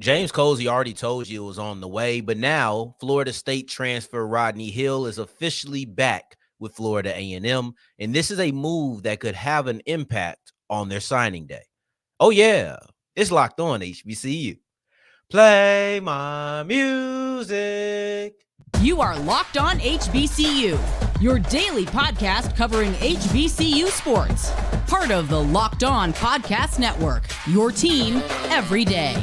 James Colsey already told you it was on the way, but now Florida State transfer Rodney Hill is officially back with Florida A&M, and this is a move that could have an impact on their signing day. Oh yeah, it's locked on HBCU. Play my music. You are Locked On HBCU, your daily podcast covering HBCU sports. Part of the Locked On Podcast Network, your team every day.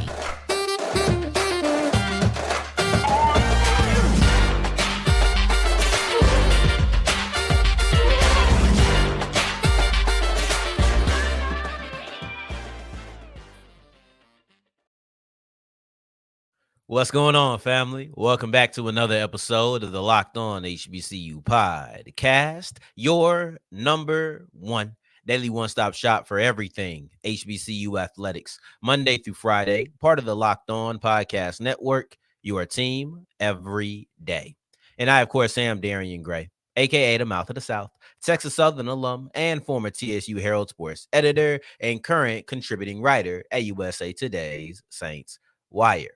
What's going on, family? Welcome back to another episode of the Locked On HBCU podcast, your number one daily one-stop shop for everything HBCU athletics, Monday through Friday, part of the Locked On Podcast Network, your team every day. And I, of course, am Darian Gray, a.k.a. the Mouth of the South, Texas Southern alum and former TSU Herald Sports editor and current contributing writer at USA Today's Saints Wire.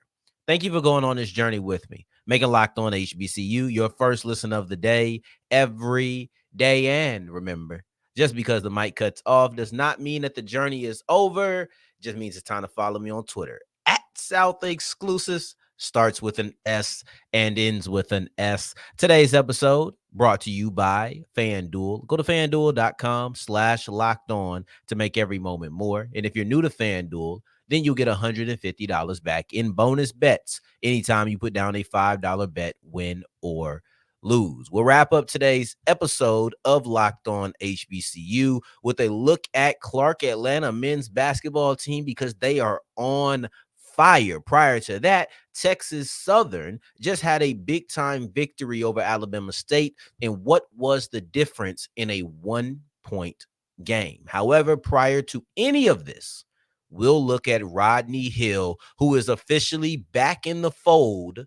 Thank you for going on this journey with me, making Locked On HBCU your first listen of the day every day. And remember, just because the mic cuts off does not mean that the journey is over. It just means it's time to follow me on Twitter at South Exclusives. Starts with an S and ends with an S. Today's episode brought to you by FanDuel. Go to FanDuel.com/locked on to make every moment more. And if you're new to FanDuel, then you'll get $150 back in bonus bets anytime you put down a $5 bet, win or lose. We'll wrap up today's episode of Locked On HBCU with a look at Clark Atlanta men's basketball team because they are on fire. Prior to that, Texas Southern just had a big-time victory over Alabama State. And what was the difference in a 1-point game? However, prior to any of this, we'll look at Rodney Hill, who is officially back in the fold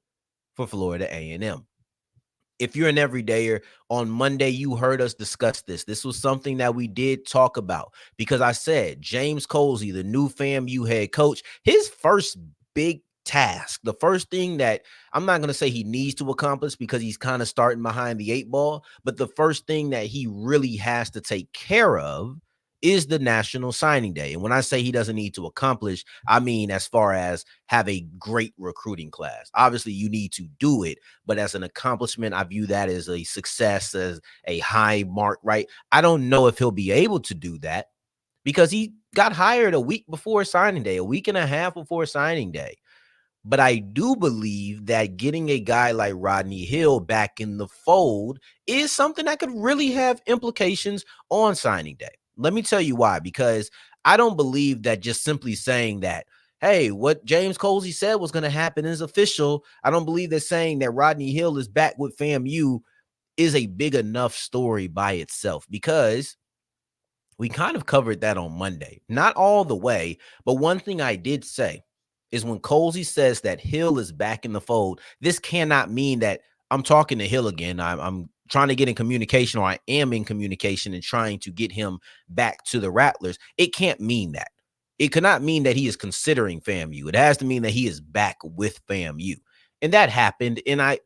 for Florida A&M. If you're an everydayer, on Monday, you heard us discuss this. This was something that we did talk about because I said James Colsey, the new FAMU head coach, his first big task, the first thing that I'm not going to say he needs to accomplish because he's kind of starting behind the 8 ball, but the first thing that he really has to take care of is the National Signing Day. And when I say he doesn't need to accomplish, I mean as far as have a great recruiting class. Obviously, you need to do it, but as an accomplishment, I view that as a success, as a high mark, right? I don't know if he'll be able to do that because he got hired a week before signing day, a week and a half before signing day. But I do believe that getting a guy like Rodney Hill back in the fold is something that could really have implications on signing day. Let me tell you why, because I don't believe that just simply saying that, hey, what James Colsey said was going to happen is official. I don't believe that saying that Rodney Hill is back with FAMU is a big enough story by itself, because we kind of covered that on Monday. Not all the way, but one thing I did say is when Colsey says that Hill is back in the fold, this cannot mean that I'm talking to Hill again. I'm trying to get in communication, or I am in communication and trying to get him back to the Rattlers. It can't mean that. It cannot mean that he is considering FAMU. It has to mean that he is back with FAMU. And that happened. And I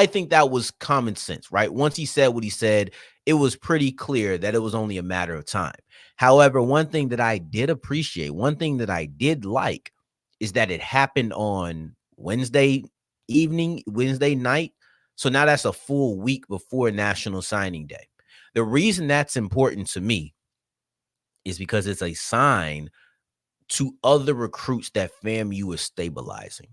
think that was common sense, right? Once he said what he said, it was pretty clear that it was only a matter of time. However, one thing that I did appreciate, one thing that I did like, is that it happened on Wednesday evening, Wednesday night. So now that's a full week before National Signing Day. The reason that's important to me is because it's a sign to other recruits that FAMU is stabilizing.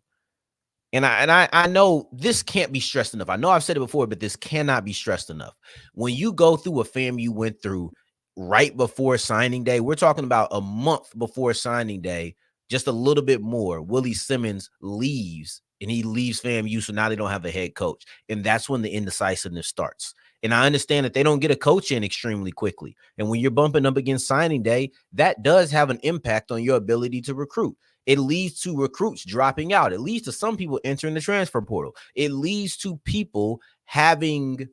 And I know this can't be stressed enough. I know I've said it before, but this cannot be stressed enough. When you go through what FAMU went through right before signing day, we're talking about a month before signing day, just a little bit more. Willie Simmons leaves, and he leaves FAMU, so now they don't have a head coach. And that's when the indecisiveness starts. And I understand that they don't get a coach in extremely quickly. And when you're bumping up against signing day, that does have an impact on your ability to recruit. It leads to recruits dropping out. It leads to some people entering the transfer portal. It leads to people having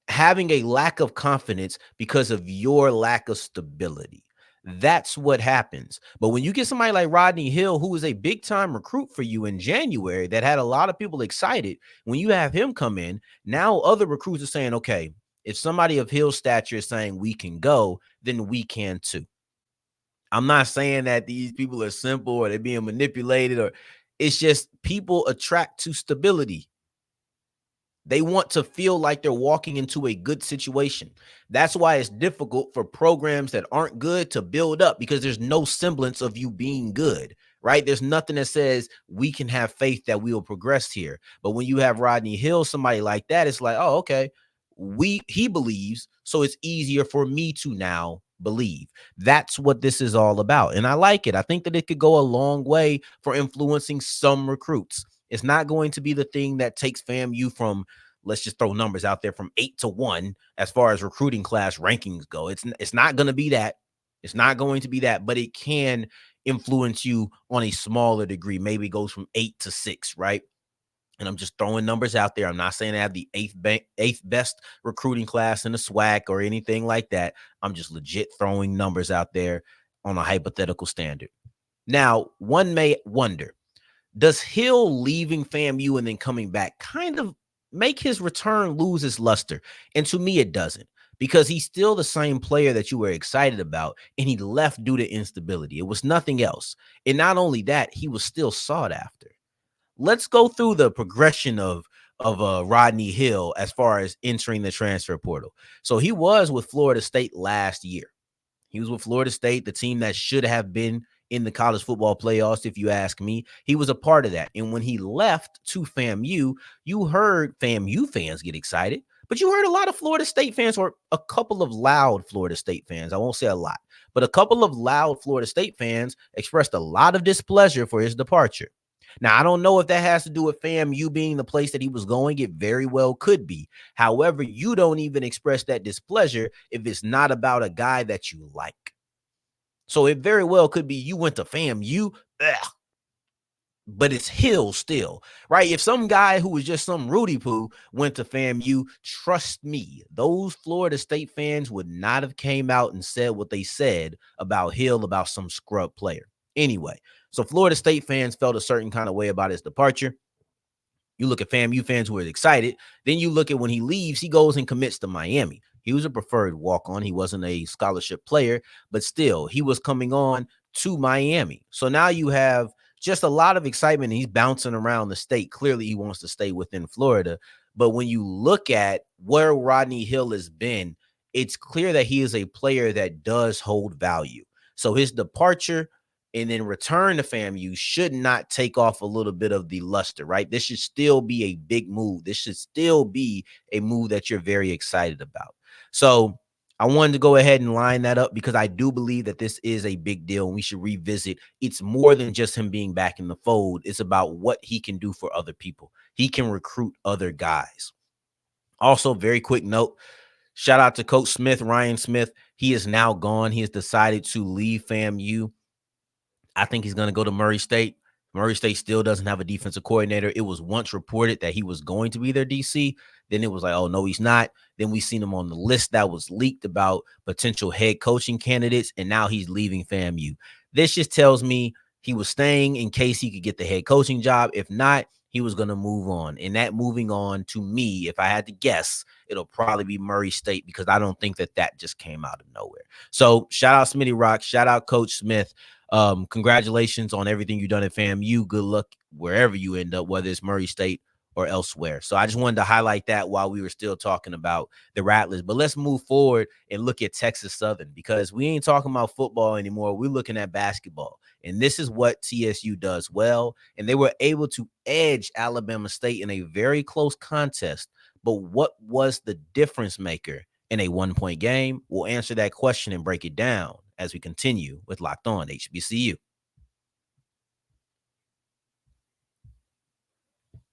a lack of confidence because of your lack of stability. That's what happens. But when you get somebody like Rodney Hill, who is a big time recruit for you in January, that had a lot of people excited, when you have him come in, now other recruits are saying, okay, if somebody of Hill's stature is saying we can go, then we can too. I'm not saying that these people are simple or they're being manipulated, or it's just people attract to stability. They want to feel like they're walking into a good situation. That's why it's difficult for programs that aren't good to build up, because there's no semblance of you being good, right? There's nothing that says we can have faith that we will progress here. But when you have Rodney Hill, somebody like that, it's like, oh, okay, he believes, so it's easier for me to now believe. That's what this is all about. And I like it. I think that it could go a long way for influencing some recruits. It's not going to be the thing that takes FAMU from, let's just throw numbers out there, from 8-1 as far as recruiting class rankings go. It's not going to be that. It's not going to be that, but it can influence you on a smaller degree. Maybe it goes from 8-6, right? And I'm just throwing numbers out there. I'm not saying I have the eighth best recruiting class in the SWAC or anything like that. I'm just legit throwing numbers out there on a hypothetical standard. Now, one may wonder, does Hill leaving FAMU and then coming back kind of make his return lose its luster? And to me, it doesn't, because he's still the same player that you were excited about, and he left due to instability. It was nothing else. And not only that, he was still sought after. Let's go through the progression of Rodney Hill as far as entering the transfer portal. So he was with Florida State last year. He was with Florida State, the team that should have been in the college football playoffs, if you ask me. He was a part of that. And when he left to FAMU, you heard FAMU fans get excited, but you heard a lot of Florida State fans, or a couple of loud Florida State fans, I won't say a lot, but a couple of loud Florida State fans expressed a lot of displeasure for his departure. Now, I don't know if that has to do with FAMU being the place that he was going. It very well could be. However, you don't even express that displeasure if it's not about a guy that you like. So it very well could be you went to FAMU, but it's Hill still, right? If some guy who was just some Rudy Poo went to FAMU, trust me, those Florida State fans would not have came out and said what they said about Hill, about some scrub player. Anyway, so Florida State fans felt a certain kind of way about his departure. You look at FAMU fans who are excited. Then you look at when he leaves, he goes and commits to Miami. He was a preferred walk-on. He wasn't a scholarship player, but still, he was coming on to Miami. So now you have just a lot of excitement. He's bouncing around the state. Clearly, he wants to stay within Florida. But when you look at where Rodney Hill has been, it's clear that he is a player that does hold value. So his departure and then return to FAMU should not take off a little bit of the luster, right? This should still be a big move. This should still be a move that you're very excited about. So I wanted to go ahead and line that up, because I do believe that this is a big deal and we should revisit. It's more than just him being back in the fold. It's about what he can do for other people. He can recruit other guys. Also, very quick note, shout out to Coach Smith, Ryan Smith. He is now gone. He has decided to leave FAMU. I think he's going to go to Murray State. Murray State still doesn't have a defensive coordinator. It was once reported that he was going to be their DC. Then it was like, oh, no, he's not. Then we seen him on the list that was leaked about potential head coaching candidates, and now he's leaving FAMU. This just tells me he was staying in case he could get the head coaching job. If not, he was going to move on. And that moving on, to me, if I had to guess, it'll probably be Murray State, because I don't think that just came out of nowhere. So shout out Smitty Rock. Shout out Coach Smith. Congratulations on everything you've done at FAMU. Good luck wherever you end up, whether it's Murray State or elsewhere. So I just wanted to highlight that while we were still talking about the Rattlers. But let's move forward and look at Texas Southern, because we ain't talking about football anymore. We're looking at basketball. And this is what TSU does well. And they were able to edge Alabama State in a very close contest. But what was the difference maker in a one-point game? We'll answer that question and break it down as we continue with Locked On HBCU.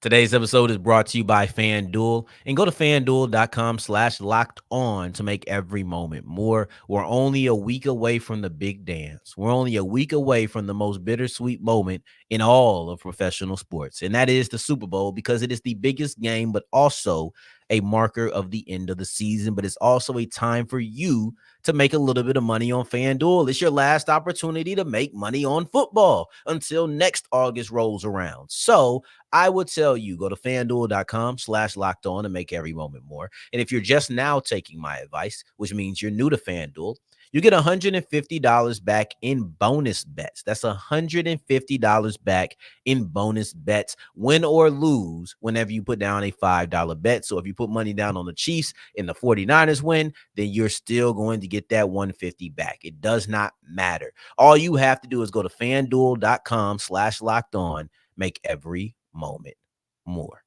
Today's episode is brought to you by FanDuel, and go to FanDuel.com/locked-on to make every moment more. We're only a week away from the big dance. We're only a week away from the most bittersweet moment in all of professional sports, and that is the Super Bowl, because it is the biggest game, but also a marker of the end of the season, but it's also a time for you to make a little bit of money on FanDuel. It's your last opportunity to make money on football until next August rolls around. So I would tell you, go to FanDuel.com/locked on and make every moment more. And if you're just now taking my advice, which means you're new to FanDuel, you get $150 back in bonus bets. That's $150 back in bonus bets, win or lose, whenever you put down a $5 bet. So if you put money down on the Chiefs and the 49ers win, then you're still going to get that $150 back. It does not matter. All you have to do is go to FanDuel.com/locked on, make every moment more.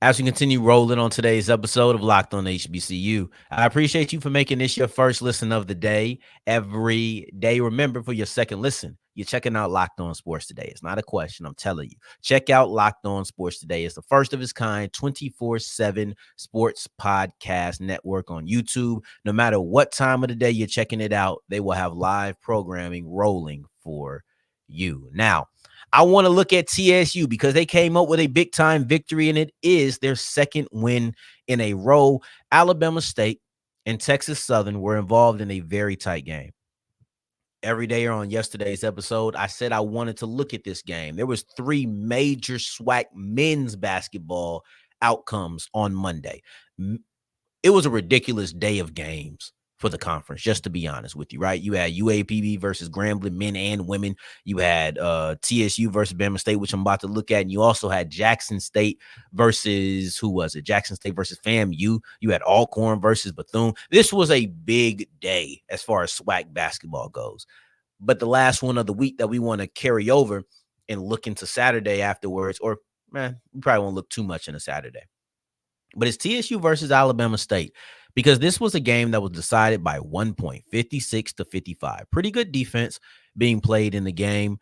As we continue rolling on today's episode of Locked On HBCU, I appreciate you for making this your first listen of the day. Every day, remember, for your second listen, you're checking out Locked On Sports Today. It's not a question, I'm telling you. Check out Locked On Sports Today. It's the first of its kind 24/7 sports podcast network on YouTube. No matter what time of the day you're checking it out, they will have live programming rolling for you. Now, I want to look at TSU because they came up with a big time victory, and it is their second win in a row. Alabama State and Texas Southern were involved in a very tight game. Every day or on yesterday's episode, I said I wanted to look at this game. There was 3 major SWAC men's basketball outcomes on Monday. It was a ridiculous day of games for the conference, just to be honest with you, right? You had UAPB versus Grambling, men and women. You had TSU versus Bama State, which I'm about to look at. And you also had Jackson State versus, who was it? Jackson State versus FAMU. You had Alcorn versus Bethune. This was a big day as far as SWAC basketball goes. But the last one of the week that we want to carry over and look into Saturday afterwards, or we probably won't look too much into Saturday. But it's TSU versus Alabama State, because this was a game that was decided by 1 point, 56-55. Pretty good defense being played in the game.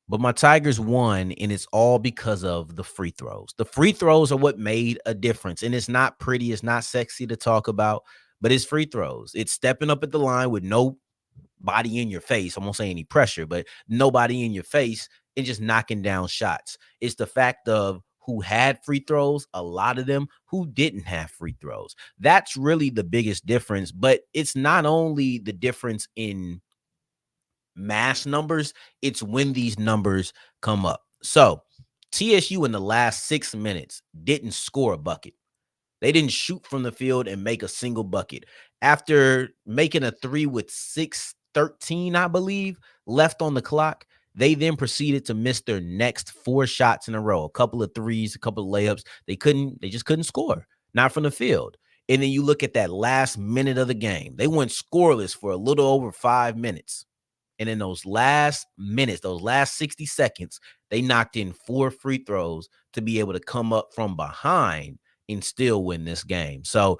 But my Tigers won, and it's all because of the free throws. The free throws are what made a difference. And it's not pretty, it's not sexy to talk about, but it's free throws. It's stepping up at the line with nobody in your face. I won't say any pressure, but nobody in your face, and just knocking down shots. It's the fact of who had free throws, a lot of them who didn't have free throws. That's really the biggest difference. But it's not only the difference in mass numbers, it's when these numbers come up. So TSU in the last 6 minutes didn't score a bucket. They didn't shoot from the field and make a single bucket. After making a 3 with 6:13, I believe, left on the clock, they then proceeded to miss their next 4 shots in a row, a couple of threes, a couple of layups. They just couldn't score, not from the field. And then you look at that last minute of the game. They went scoreless for a little over 5 minutes. And in those last minutes, those last 60 seconds, they knocked in 4 free throws to be able to come up from behind and still win this game. So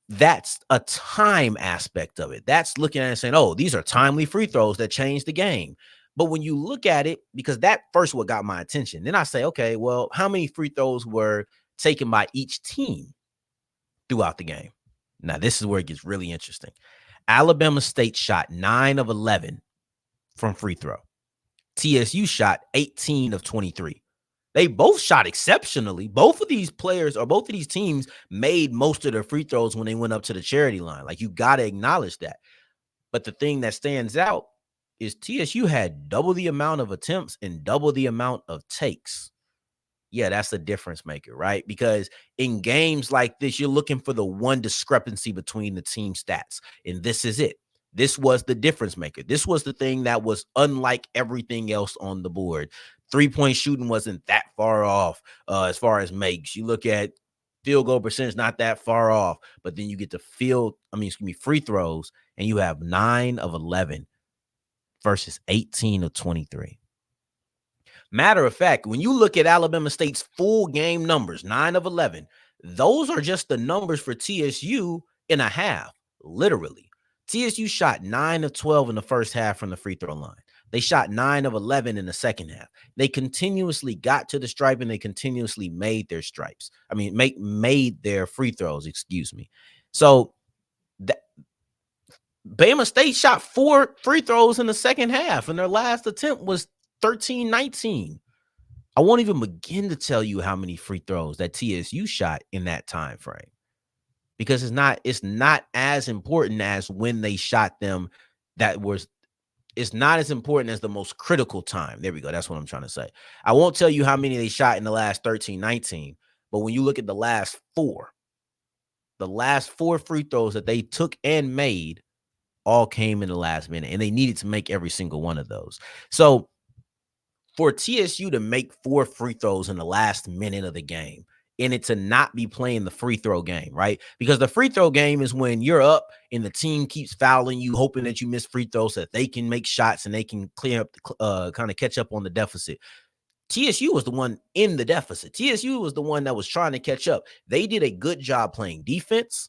that's a time aspect of it. That's looking at it and saying, oh, these are timely free throws that change the game. But when you look at it, because that first what got my attention, then I say, okay, well, how many free throws were taken by each team throughout the game? Now, this is where it gets really interesting. Alabama State shot 9 of 11 from free throw. TSU shot 18 of 23. They both shot exceptionally. Both of these players, or both of these teams, made most of their free throws when they went up to the charity line. Like, you got to acknowledge that. But the thing that stands out is TSU had double the amount of attempts and double the amount of takes. Yeah, that's a difference maker, right? Because in games like this, you're looking for the one discrepancy between the team stats. And this is it. This was the difference maker. This was the thing that was unlike everything else on the board. 3-point shooting wasn't that far off as far as makes. You look at field goal percentage, not that far off. But then you get to free throws, and you have 9 of 11 versus 18 of 23. Matter of fact, when you look at Alabama State's full game numbers, 9 of 11, those are just the numbers for TSU in a half, literally. TSU shot 9 of 12 in the first half from the free throw line. They shot 9 of 11 in the second half. They continuously got to the stripe, and they continuously made their stripes. Made their free throws, excuse me. So Bama State shot 4 free throws in the second half, and their last attempt was 13-19. I won't even begin to tell you how many free throws that TSU shot in that time frame, because it's not as important as when they shot them. It's not as important as the most critical time. There we go. That's what I'm trying to say. I won't tell you how many they shot in the last 13, 19, but when you look at the last four free throws that they took and made all came in the last minute, and they needed to make every single one of those. So for TSU to make 4 free throws in the last minute of the game, and it to not be playing the free throw game, right? Because the free throw game is when you're up and the team keeps fouling you, hoping that you miss free throws so that they can make shots and they can clear up, kind of catch up on the deficit. TSU was the one in the deficit. TSU was the one that was trying to catch up. They did a good job playing defense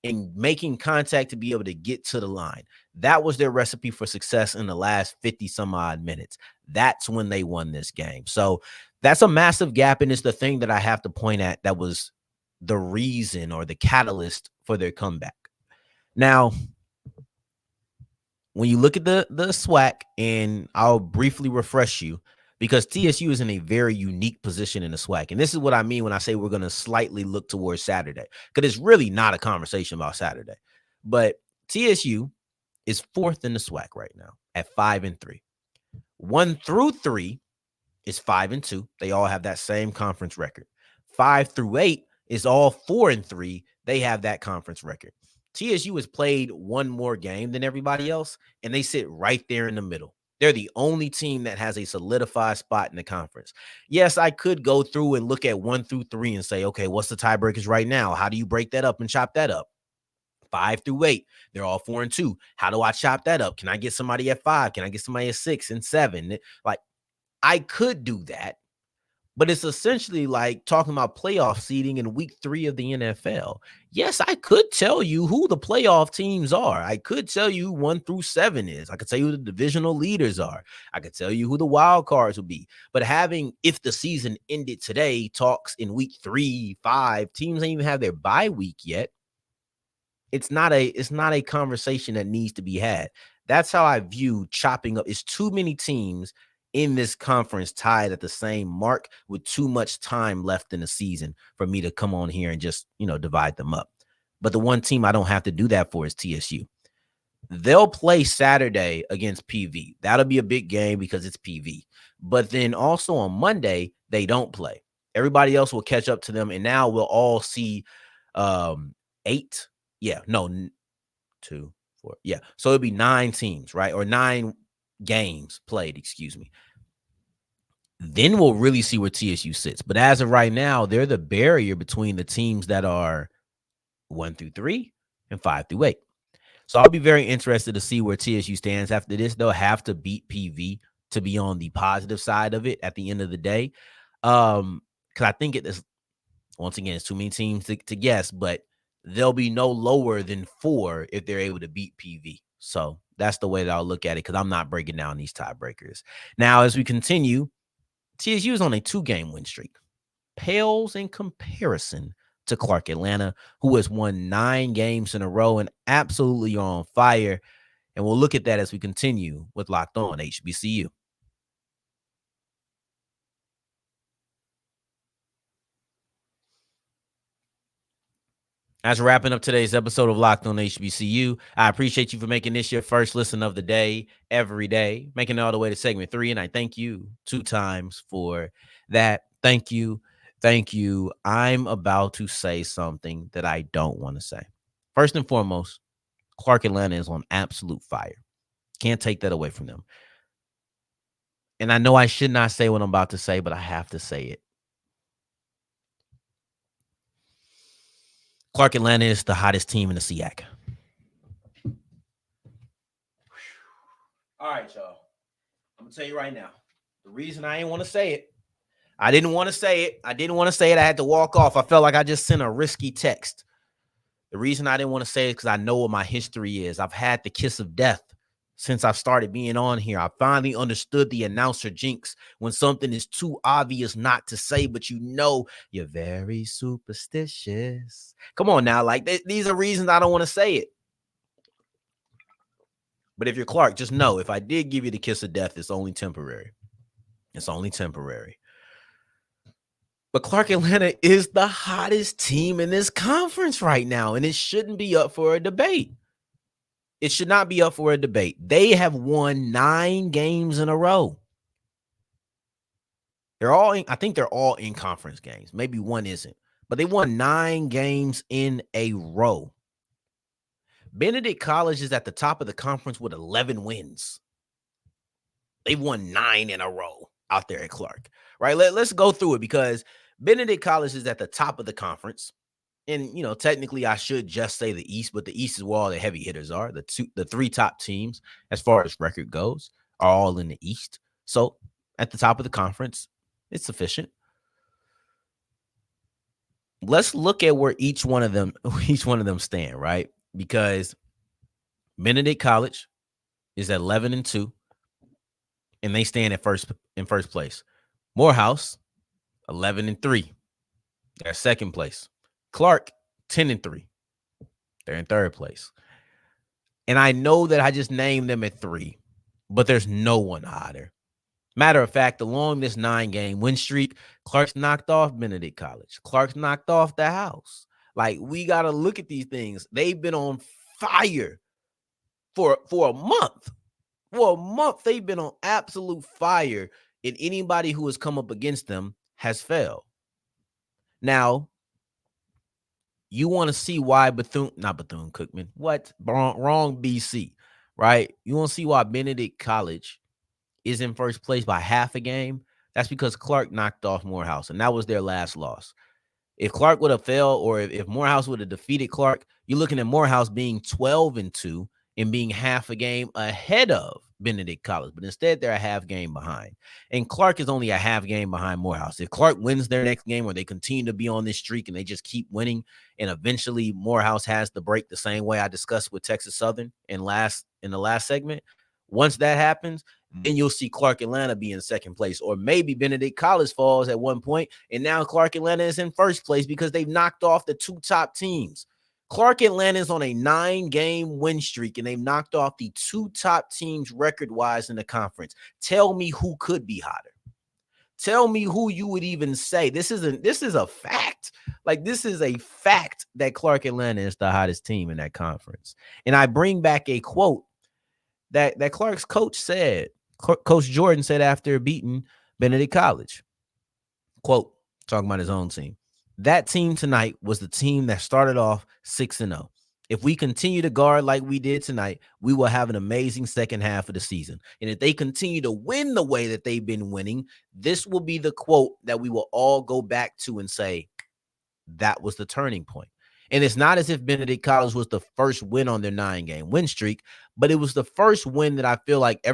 and making contact to be able to get to the line. That was their recipe for success in the last 50 some odd minutes. That's when they won this game. So that's a massive gap, and it's the thing that I have to point at that was the reason or the catalyst for their comeback. Now, when you look at the SWAC, and I'll briefly refresh you, because TSU is in a very unique position in the SWAC. And this is what I mean when I say we're going to slightly look towards Saturday, because it's really not a conversation about Saturday. But TSU is 4th in the SWAC right now at 5-3. 1 through 3 is 5-2. They all have that same conference record. 5 through 8 is all 4-3. They have that conference record. TSU has played one more game than everybody else, and they sit right there in the middle. They're the only team that has a solidified spot in the conference. Yes, I could go through and look at 1 through 3 and say, okay, what's the tiebreakers right now? How do you break that up and chop that up? 5 through 8, they're all 4-2. How do I chop that up? Can I get somebody at 5? Can I get somebody at 6 and 7? Like, I could do that, but it's essentially like talking about playoff seeding in week 3 of the NFL. Yes, I could tell you who the playoff teams are. I could tell you who 1 through 7 is. I could tell you who the divisional leaders are. I could tell you who the wild cards will be. But having, if the season ended today, talks in week 3, 5, teams don't even have their bye week yet. It's not a conversation that needs to be had. That's how I view chopping up. It's too many teams in this conference tied at the same mark with too much time left in the season for me to come on here and just, divide them up. But the one team I don't have to do that for is TSU. They'll play Saturday against PV. That'll be a big game because it's PV. But then also on Monday, they don't play. Everybody else will catch up to them, and now we'll all see 8. Yeah, no, 2, 4. Yeah. So it'll be 9 teams, right? Or 9 games played, excuse me. Then we'll really see where TSU sits. But as of right now, they're the barrier between the teams that are 1 through 3 and 5 through 8. So I'll be very interested to see where TSU stands after this. They'll have to beat PV to be on the positive side of it at the end of the day. Because I think once again, it's too many teams to guess, but they'll be no lower than 4 if they're able to beat PV. So that's the way that I'll look at it, because I'm not breaking down these tiebreakers. Now, as we continue, TSU is on a 2-game win streak. Pales in comparison to Clark Atlanta, who has won 9 games in a row and absolutely on fire. And we'll look at that as we continue with Locked On HBCU. As we're wrapping up today's episode of Locked On HBCU, I appreciate you for making this your first listen of the day, every day, making it all the way to segment 3. And I thank you 2 times for that. Thank you. Thank you. I'm about to say something that I don't want to say. First and foremost, Clark Atlanta is on absolute fire. Can't take that away from them. And I know I should not say what I'm about to say, but I have to say it. Clark Atlanta is the hottest team in the SIAC. All right, y'all. I'm going to tell you right now. The reason I didn't want to say it, I didn't want to say it. I had to walk off. I felt like I just sent a risky text. The reason I didn't want to say it is because I know what my history is. I've had the kiss of death since I've started being on here. I finally understood the announcer jinx when something is too obvious not to say, but you're very superstitious. Come on now. These are reasons I don't want to say it. But if you're Clark, just know if I did give you the kiss of death, it's only temporary. It's only temporary. But Clark Atlanta is the hottest team in this conference right now, and it shouldn't be up for a debate. It should not be up for a debate. They have won 9 games in a row. I think they're all in conference games. Maybe one isn't, but they won 9 games in a row. Benedict College is at the top of the conference with 11 wins. They've won 9 in a row out there at Clark, right? Let's go through it because Benedict College is at the top of the conference. And, technically I should just say the East, but the East is where all the heavy hitters are. The 3 top teams, as far as record goes, are all in the East. So at the top of the conference, it's sufficient. Let's look at where each one of them stand, right? Because Benedict College is at 11-2, and they stand in first place. Morehouse, 11-3, they're second place. Clark, 10-3, they're in third place. And I know that I just named them at 3, but there's no one hotter. Matter of fact, along this 9-game win streak, Clark's knocked off Benedict College. Clark's knocked off the house. Like, we got to look at these things. They've been on fire for a month. For a month, they've been on absolute fire, and anybody who has come up against them has failed. Now, you want to see why Bethune-Cookman. What? Wrong BC, right? You want to see why Benedict College is in first place by half a game. That's because Clark knocked off Morehouse, and that was their last loss. If Clark would have failed, or if Morehouse would have defeated Clark, you're looking at Morehouse being 12-2 and being half a game ahead of Benedict College. But instead, they're a half game behind. And Clark is only a half game behind Morehouse. If Clark wins their next game, or they continue to be on this streak and they just keep winning, and eventually Morehouse has the break the same way I discussed with Texas Southern in the last segment, once that happens, then you'll see Clark Atlanta be in second place, or maybe Benedict College falls at one point, and now Clark Atlanta is in first place because they've knocked off the 2 top teams. Clark Atlanta is on a 9-game win streak, and they've knocked off the 2 top teams record-wise in the conference. Tell me who could be hotter. Tell me who you would even say. This is a fact. Like, this is a fact that Clark Atlanta is the hottest team in that conference. And I bring back a quote that Clark's coach said. Coach Jordan said after beating Benedict College, quote, talking about his own team, "That team tonight was the team that started off 6-0. If we continue to guard like we did tonight, we will have an amazing second half of the season. And if they continue to win the way that they've been winning, this will be the quote that we will all go back to and say, that was the turning point." And it's not as if Benedict College was the first win on their 9-game win streak, but it was the first win that I feel like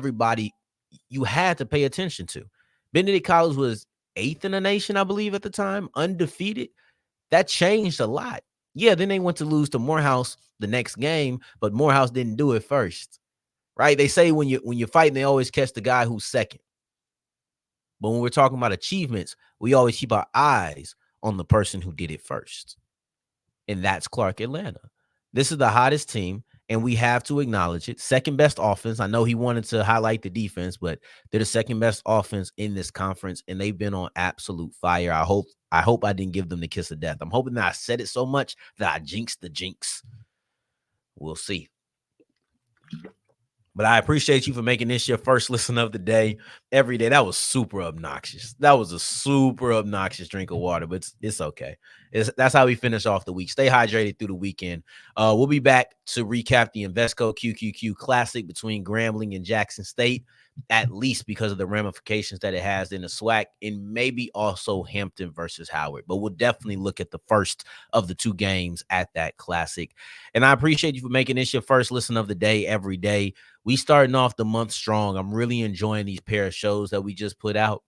you had to pay attention to. Benedict College was 8th in the nation, I believe, at the time, undefeated. That changed a lot. Yeah, then they went to lose to Morehouse the next game, but Morehouse didn't do it first, right? They say when you're fighting, they always catch the guy who's second. But when we're talking about achievements, we always keep our eyes on the person who did it first. And that's Clark Atlanta. This is the hottest team, and we have to acknowledge it. Second best offense. I know he wanted to highlight the defense, but they're the second best offense in this conference, and they've been on absolute fire. I hope I didn't give them the kiss of death. I'm hoping that I said it so much that I jinxed the jinx. We'll see. But I appreciate you for making this your first listen of the day every day. That was super obnoxious. That was a super obnoxious drink of water, but it's okay. That's how we finish off the week. Stay hydrated through the weekend. We'll be back to recap the Invesco QQQ Classic between Grambling and Jackson State, at least because of the ramifications that it has in the SWAC, and maybe also Hampton versus Howard. But we'll definitely look at the first of the 2 games at that Classic. And I appreciate you for making this your first listen of the day every day. We starting off the month strong. I'm really enjoying these pair of shows that we just put out.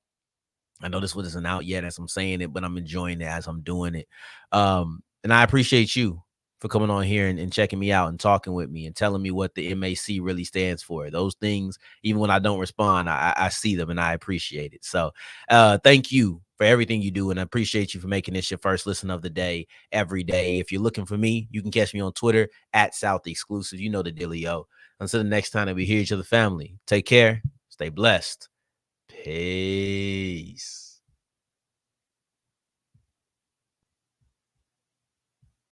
I know this one isn't out yet as I'm saying it, but I'm enjoying it as I'm doing it. And I appreciate you for coming on here and checking me out and talking with me and telling me what the MAC really stands for. Those things, even when I don't respond, I see them and I appreciate it. So thank you for everything you do, and I appreciate you for making this your first listen of the day every day. If you're looking for me, you can catch me on Twitter at South Exclusive. You know the dealio. Until the next time that we hear each other, family, take care, stay blessed. Peace.